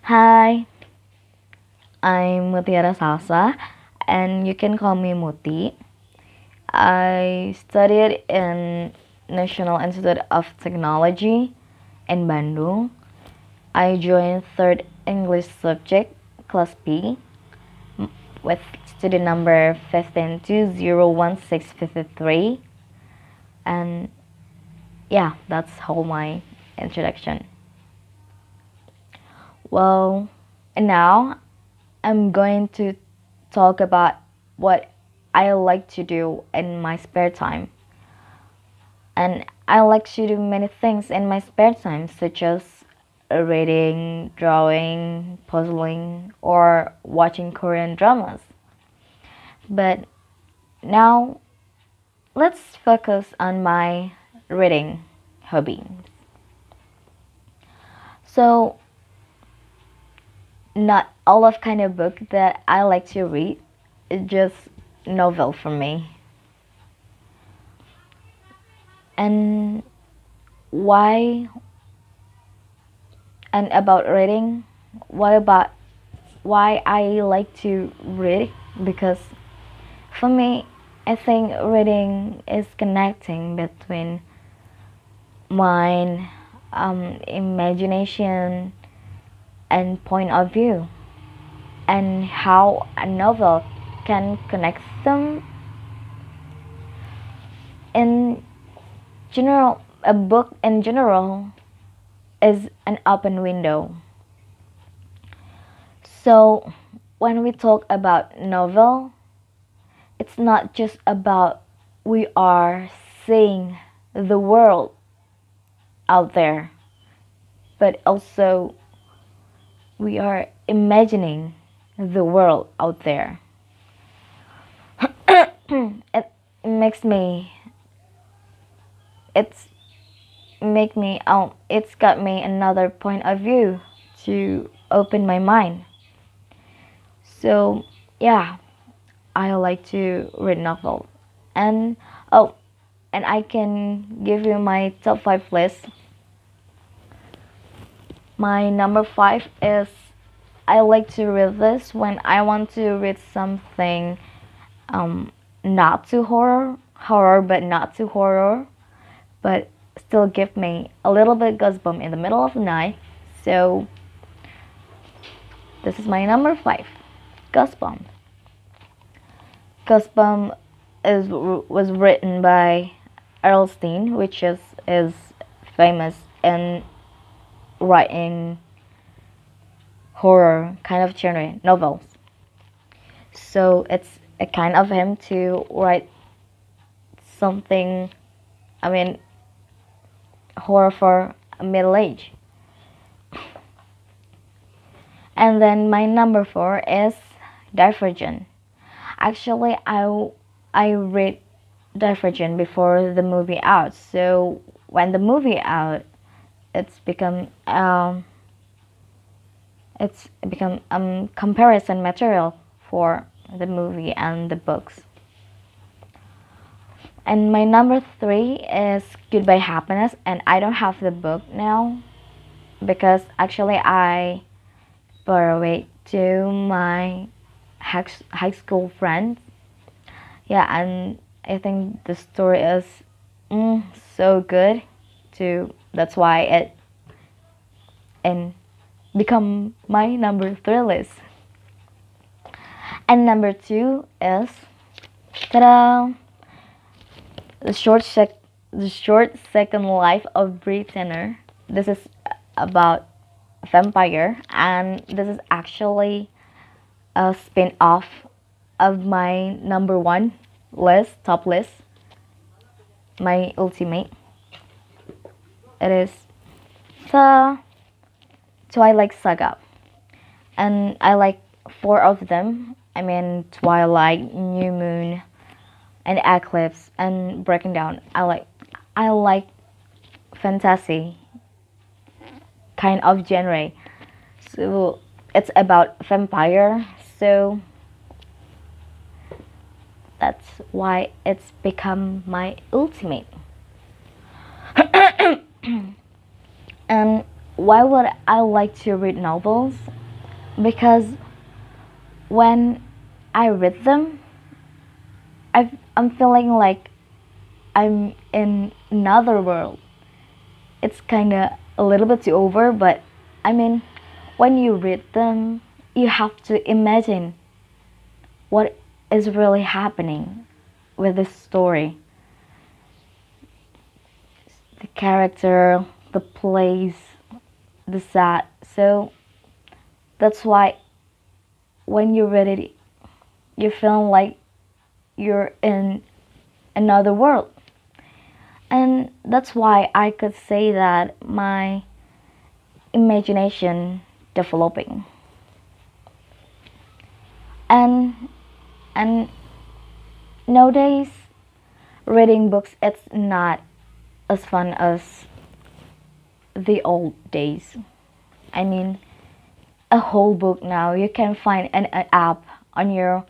Hi, I'm Mutiara Salsa, and you can call me Muti. I studied in National Institute of Technology in Bandung. I joined third English subject, class B, with student number 15201653. And yeah, that's all my introduction. Well, now I'm going to talk about what I like to do in my spare time. And I like to do many things in my spare time, such as reading, drawing, puzzling, or watching Korean dramas. But now let's focus on my reading hobby. So, not all of kind of book that I like to read. It's just novel for me. And why and about reading? What about why I like to read? Because for me, I think reading is connecting between mind, imagination, and point of view, and how a novel can connect them. In general, a book in general is an open window. So when we talk about novel, it's not just about we are seeing the world out there, but also we are imagining the world out there. It makes me it's make me it's got me another point of view to open my mind. So yeah, I like to read novels. And oh, and I can give you my top 5 list. My number 5 is I like to read this when I want to read something um not too horror but not too horror, but still give me a little bit goosebump in the middle of the night. So this is my number 5, Goosebump. Goosebump was written by Erlstein, which is famous in writing horror kind of genre novels. So it's a kind of him to write something, I mean, horror for middle age. And then my number 4 is Divergent. Actually, I read Divergent before the movie out. So when the movie out, it's become comparison material for the movie and the books. And my number 3 is Goodbye Happiness, and I don't have the book now because actually I borrowed it to my high school friends. Yeah, and I think the story is so good too. That's why it and become my number 3 list. And number 2 is ta-da, the short second life of Brie Tanner. This is about a vampire, and this is actually a spin-off of my number 1 list, top list, my ultimate. It is the Twilight Saga, and I like 4 of them. I mean, Twilight, New Moon, and Eclipse, and Breaking Down. I like fantasy kind of genre. So it's about vampire. So that's why it's become my ultimate. And why would I like to read novels? because when I read them, I'm feeling like I'm in another world. It's kind of a little bit too over, but I mean, when you read them, you have to imagine what is really happening with this story. The character, the place, the set. So that's why when you read it, you feel like you're in another world. And that's why I could say that my imagination developing. And and nowadays reading books it's not as fun as the old days. I mean, a whole book now you can find an app on your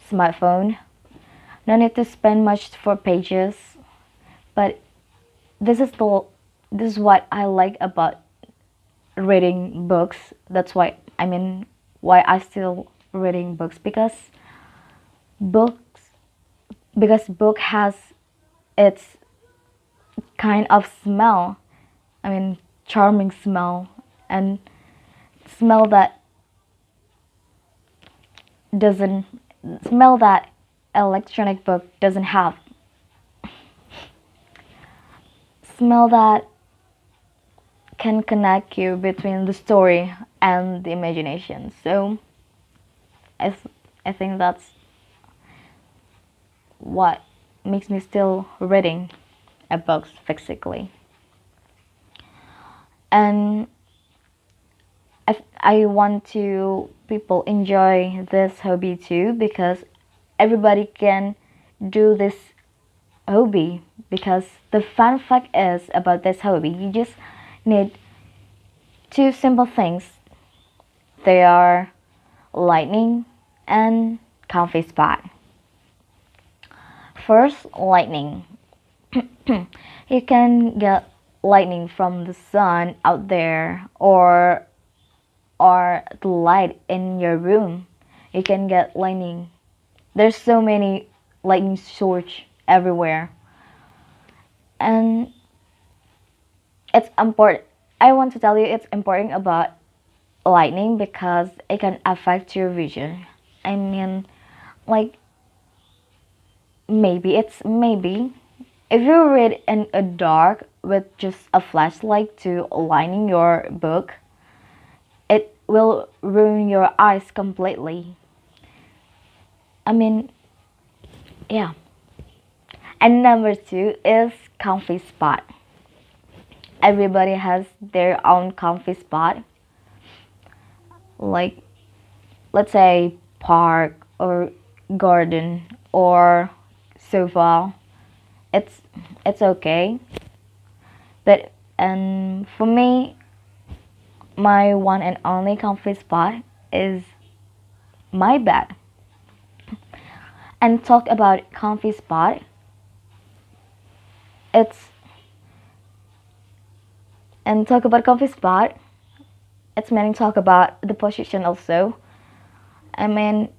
smartphone. No need to spend much for pages, but this is the this is what I like about reading books. That's why I mean why I still reading books books because book has its kind of smell. I mean charming smell and smell that doesn't smell that electronic book doesn't have. Smell that can connect you between the story and the imagination. So I, I think that's what makes me still reading a books physically. And I want to people enjoy this hobby too because everybody can do this hobby because the fun fact is about this hobby you just need two simple things. They are lightning and comfy spot. First, lightning. You can get lightning from the sun out there or the light in your room. You can get lightning. There's so many lightning source everywhere. And it's important. I want to tell you it's important about lightning because it can affect your vision. I mean, like maybe if you read in a dark with just a flashlight to lighting your book, it will ruin your eyes completely. I mean, yeah. And number two is comfy spot. Everybody has their own comfy spot. Like let's say park or garden or sofa. It's it's okay. But and for me my one and only comfy spot is my bed. And talk about comfy spot, it's and talk about comfy spot, it's meaning talk about the position also. I mean,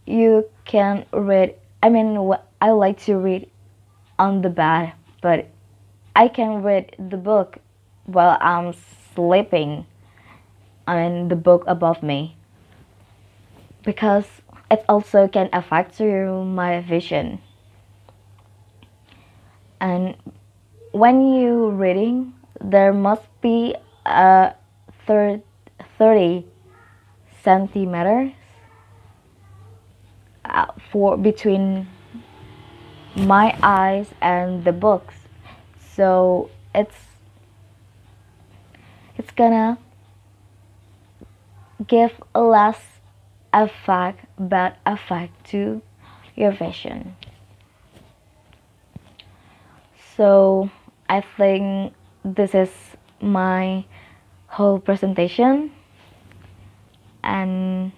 you can read. I mean, I like to read on the bed, but I can read the book while I'm sleeping. I mean, the book above me because it also can affect you my vision. And when you reading, there must be a third 30 centimeters for between my eyes and the books. So it's gonna give a less effect, bad effect to your vision. So I think this is my whole presentation, and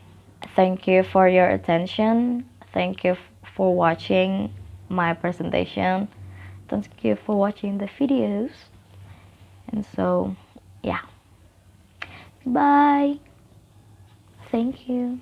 thank you for your attention. Thank you for watching my presentation. Thank you for watching the videos. And so, yeah. Bye. Thank you.